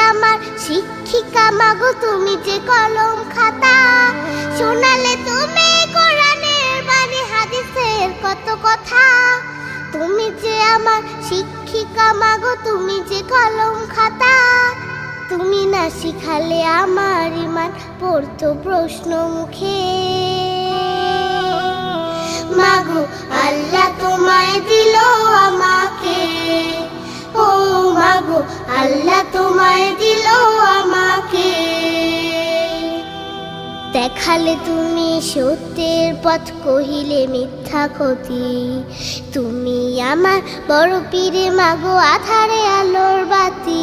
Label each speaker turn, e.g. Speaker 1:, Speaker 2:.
Speaker 1: আমার শিক্ষিকা মাগো, তুমি যে কলম খাতা, শোনালে তুমি কোরআনের বাণী, হাদিসের কত কথা। তুমি যে আমার শিক্ষিকা মাগো, তুমি যে কলম খাতা, তুমি না শিখালে আমার ইমান পড়তো প্রশ্ন মুখে। মাগো আল্লাহ তোমায় দিল আমাকে, ও মাগো আল্লাহ তোমায় দিল আমাকে। দেখালে তুমি সত্যের পথ, কহিলে মিথ্যা ক্ষতি। তুমি আমার বড় পীরে মাগো, আধারে আলোর বাতি।